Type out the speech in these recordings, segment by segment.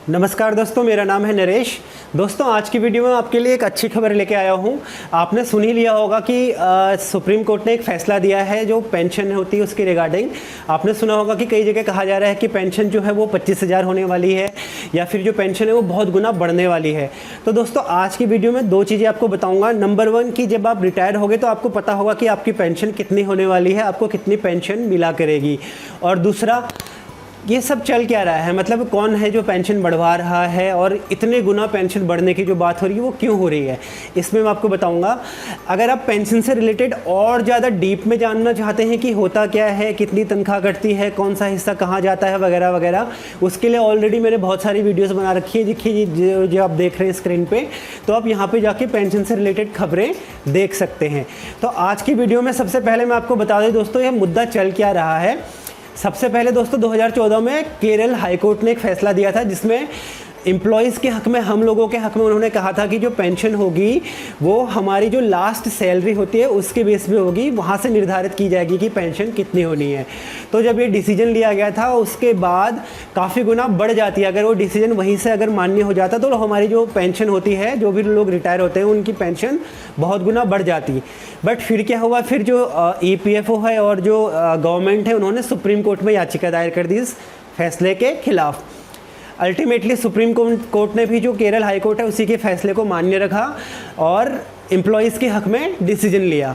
नमस्कार दोस्तों, मेरा नाम है नरेश। दोस्तों, आज की वीडियो में आपके लिए एक अच्छी खबर लेके आया हूँ। आपने सुन ही लिया होगा कि सुप्रीम कोर्ट ने एक फ़ैसला दिया है जो पेंशन होती है उसके रिगार्डिंग। आपने सुना होगा कि कई जगह कहा जा रहा है कि पेंशन जो है वो 25,000 होने वाली है या फिर जो पेंशन है वो बहुत गुना बढ़ने वाली है। तो दोस्तों, आज की वीडियो में दो चीज़ें आपको बताऊँगा। नंबर 1 कि जब आप रिटायर होगे तो आपको पता होगा कि आपकी पेंशन कितनी होने वाली है, आपको कितनी पेंशन मिला करेगी। और दूसरा, ये सब चल क्या रहा है, मतलब कौन है जो पेंशन बढ़वा रहा है और इतने गुना पेंशन बढ़ने की जो बात हो रही है वो क्यों हो रही है, इसमें मैं आपको बताऊंगा। अगर आप पेंशन से रिलेटेड और ज़्यादा डीप में जानना चाहते हैं कि होता क्या है, कितनी तनख्वाह कटती है, कौन सा हिस्सा कहाँ जाता है वगैरह वगैरह, उसके लिए ऑलरेडी मैंने बहुत सारी वीडियोज़ बना रखी है। देखिए जो आप देख रहे हैं स्क्रीन पर, तो आप यहाँ पर जाके पेंशन से रिलेटेड खबरें देख सकते हैं। तो आज की वीडियो में सबसे पहले मैं आपको बता दें दोस्तों, यह मुद्दा चल क्या रहा है। सबसे पहले दोस्तों, 2014 में केरल हाई कोर्ट ने एक फैसला दिया था जिसमें एम्प्लॉयज़ के हक़ में, हम लोगों के हक़ में उन्होंने कहा था कि जो पेंशन होगी वो हमारी जो लास्ट सैलरी होती है उसके बेस पे होगी, वहाँ से निर्धारित की जाएगी कि पेंशन कितनी होनी है। तो जब ये डिसीजन लिया गया था उसके बाद काफ़ी गुना बढ़ जाती है। अगर वो डिसीजन वहीं से अगर मान्य हो जाता तो हमारी जो पेंशन होती है, जो भी लोग रिटायर होते हैं उनकी पेंशन बहुत गुना बढ़ जाती। बट फिर क्या हुआ, फिर जो EPFO है और जो गवर्नमेंट है उन्होंने सुप्रीम कोर्ट में याचिका दायर कर दी इस फैसले के खिलाफ। अल्टीमेटली सुप्रीम कोर्ट ने भी जो केरल हाई कोर्ट है उसी के फैसले को मान्य रखा और एम्प्लॉयज़ के हक़ में डिसीजन लिया।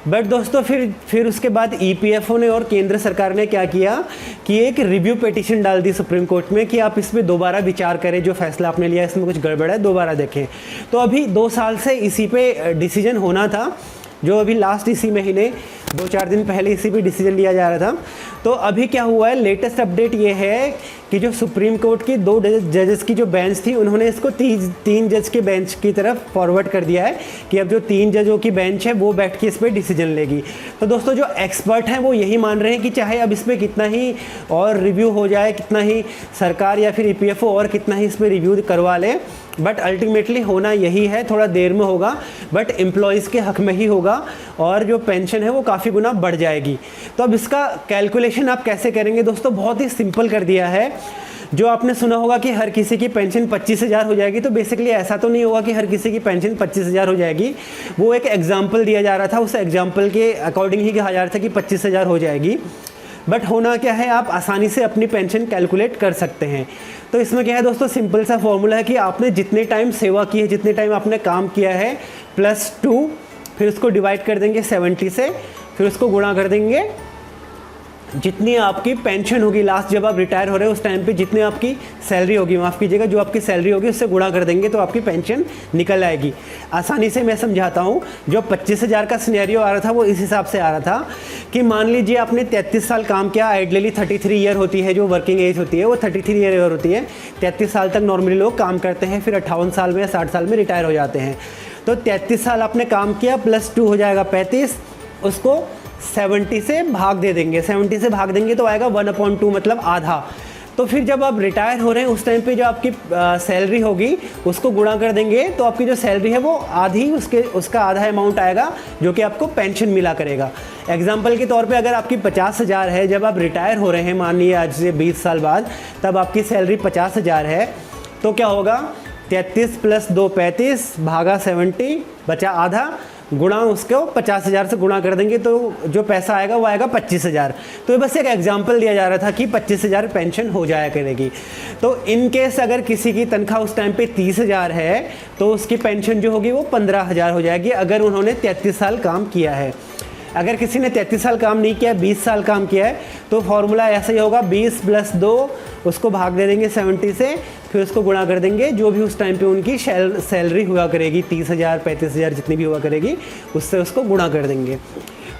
बट दोस्तों, फिर उसके बाद EPFO ने और केंद्र सरकार ने क्या किया कि एक रिव्यू पिटीशन डाल दी सुप्रीम कोर्ट में कि आप इसमें दोबारा विचार करें, जो फैसला आपने लिया इसमें कुछ गड़बड़ है, दोबारा देखें। तो अभी 2 साल से इसी पे डिसीजन होना था, जो अभी लास्ट इसी महीने 2-4 दिन पहले इसी पे डिसीजन लिया जा रहा था। तो अभी क्या हुआ है, लेटेस्ट अपडेट ये है कि जो सुप्रीम कोर्ट की 2 जजेस की जो बेंच थी उन्होंने इसको 3 जज के बेंच की तरफ फॉरवर्ड कर दिया है कि अब जो 3 जजों की बेंच है वो बैठ के इस पर डिसीजन लेगी। तो दोस्तों, जो एक्सपर्ट हैं वो यही मान रहे हैं कि चाहे अब इसमें कितना ही और रिव्यू हो जाए, कितना ही सरकार या फिर EPFO और कितना ही इस पर रिव्यू करवा ले, बट अल्टीमेटली होना यही है। थोड़ा देर में होगा बट एम्प्लॉयज़ के हक़ में ही होगा और जो पेंशन है वो काफ़ी गुना बढ़ जाएगी। तो अब इसका कैलकुलेशन आप कैसे करेंगे दोस्तों, बहुत ही सिंपल कर दिया है। जो आपने सुना होगा कि हर किसी की पेंशन 25,000 हो जाएगी, तो बेसिकली ऐसा तो नहीं होगा कि हर किसी की पेंशन 25,000 हो जाएगी। वो एक एग्जाम्पल दिया जा रहा था, उस एग्जाम्पल के अकॉर्डिंग ही कहा जा रहा था कि 25,000 हो जाएगी। बट होना क्या है, आप आसानी से अपनी पेंशन कैलकुलेट कर सकते हैं। तो इसमें क्या है दोस्तों, सिंपल सा फॉर्मूला है कि आपने जितने टाइम सेवा की है, जितने टाइम आपने काम किया है, +2, फिर उसको डिवाइड कर देंगे 70 से, फिर उसको गुणा कर देंगे जितनी आपकी पेंशन होगी लास्ट, जब आप रिटायर हो रहे हो उस टाइम पे जितनी आपकी सैलरी होगी, माफ़ कीजिएगा, जो आपकी सैलरी होगी उससे गुणा कर देंगे तो आपकी पेंशन निकल आएगी। आसानी से मैं समझाता हूँ। जो 25,000 का सिनेरियो आ रहा था वो इस हिसाब से आ रहा था कि मान लीजिए आपने 33 साल काम किया, आइडियली 33 ईयर होती है जो वर्किंग एज होती है, वो 33 ईयर होती है। 33 साल तक नॉर्मली लोग काम करते हैं, फिर 58 साल में या 60 साल में रिटायर हो जाते हैं। तो 33 साल आपने काम किया, +2 हो जाएगा 35, उसको 70 से भाग दे देंगे। 70 से भाग देंगे तो आएगा 1/2, मतलब आधा। तो फिर जब आप रिटायर हो रहे हैं उस टाइम पे जो आपकी सैलरी होगी उसको गुणा कर देंगे तो आपकी जो सैलरी है वो आधी, उसका आधा अमाउंट आएगा जो कि आपको पेंशन मिला करेगा। एग्जाम्पल के तौर पे अगर आपकी 50,000 है, जब आप रिटायर हो रहे हैं, मान लीजिए आज से 20 साल बाद, तब आपकी सैलरी 50,000 है, तो क्या होगा, 33 + 2 35 भागा 70 बचा आधा, गुणा उसको 50,000 से गुणा कर देंगे तो जो पैसा आएगा वो आएगा 25,000। तो ये बस एक एग्जांपल दिया जा रहा था कि 25,000 पेंशन हो जाया करेगी। तो इन केस अगर किसी की तनख्वाह उस टाइम पे 30,000 है तो उसकी पेंशन जो होगी वो 15,000 हो जाएगी, अगर उन्होंने 33 साल काम किया है। अगर किसी ने 33 साल काम नहीं किया, 20 साल काम किया है, तो फॉर्मूला ऐसा ही होगा, 20 + 2, उसको भाग दे देंगे 70 से, फिर उसको गुणा कर देंगे जो भी उस टाइम पे उनकी सैलरी हुआ करेगी, 30,000 35,000 जितनी भी हुआ करेगी, उससे उसको गुणा कर देंगे।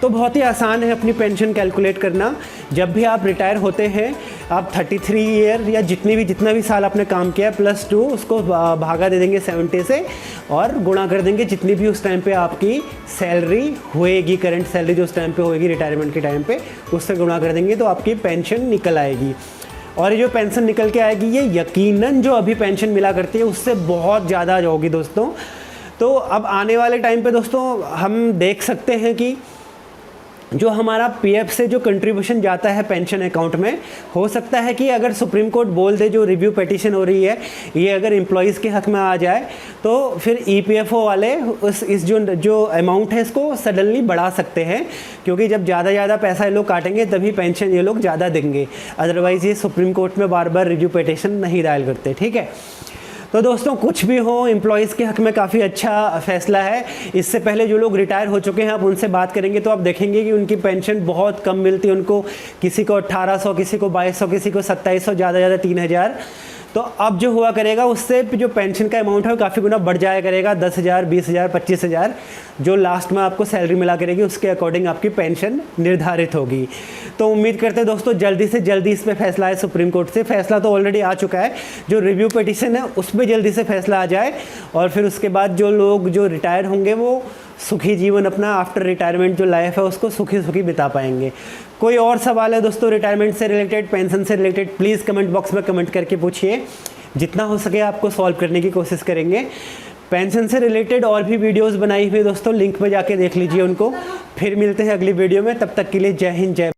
तो बहुत ही आसान है अपनी पेंशन कैलकुलेट करना। जब भी आप रिटायर होते हैं, आप 33 ईयर या जितना भी साल आपने काम किया है, +2, उसको भागा दे देंगे 70 से और गुणा कर देंगे जितनी भी उस टाइम पे आपकी सैलरी होएगी, करंट सैलरी जो उस टाइम पे होएगी रिटायरमेंट के टाइम पे, उससे गुणा कर देंगे तो आपकी पेंशन निकल आएगी। और ये जो पेंशन निकल के आएगी ये यकीनन जो अभी पेंशन मिला करती है उससे बहुत ज़्यादा होगी दोस्तों। तो अब आने वाले टाइम पे दोस्तों हम देख सकते हैं कि जो हमारा पीएफ से जो कंट्रीब्यूशन जाता है पेंशन अकाउंट में, हो सकता है कि अगर सुप्रीम कोर्ट बोल दे जो रिव्यू पिटीशन हो रही है ये अगर एम्प्लॉयज़ के हक में आ जाए तो फिर ईपीएफओ वाले इस जो अमाउंट है इसको सडनली बढ़ा सकते हैं, क्योंकि जब ज़्यादा पैसा ये लोग काटेंगे तभी पेंशन ये लोग ज़्यादा देंगे, अदरवाइज़ ये सुप्रीम कोर्ट में बार बार रिव्यू पिटीशन नहीं दायर करते। ठीक है, तो दोस्तों कुछ भी हो एम्प्लॉयज़ के हक में काफ़ी अच्छा फैसला है। इससे पहले जो लोग रिटायर हो चुके हैं आप उनसे बात करेंगे तो आप देखेंगे कि उनकी पेंशन बहुत कम मिलती है उनको, किसी को 1800, किसी को 2200, किसी को 2700, ज़्यादा 3000। तो अब जो हुआ करेगा उससे जो पेंशन का अमाउंट है वो काफ़ी गुना बढ़ जाया करेगा, 10,000, 20,000, 25,000 जो लास्ट में आपको सैलरी मिला करेगी उसके अकॉर्डिंग आपकी पेंशन निर्धारित होगी। तो उम्मीद करते हैं दोस्तों जल्दी से जल्दी इस पर फैसला आए सुप्रीम कोर्ट से। फैसला तो ऑलरेडी आ चुका है, जो रिव्यू पिटीशन है उसमें जल्दी से फैसला आ जाए और फिर उसके बाद जो लोग जो रिटायर होंगे वो सुखी जीवन अपना आफ्टर रिटायरमेंट जो लाइफ है उसको सुखी बिता पाएंगे। कोई और सवाल है दोस्तों रिटायरमेंट से रिलेटेड, पेंशन से रिलेटेड, प्लीज़ कमेंट बॉक्स में कमेंट करके पूछिए, जितना हो सके आपको सॉल्व करने की कोशिश करेंगे। पेंशन से रिलेटेड और भी वीडियोस बनाई हुई दोस्तों, लिंक पे जाके देख लीजिए उनको। फिर मिलते हैं अगली वीडियो में, तब तक के लिए जय हिंद जय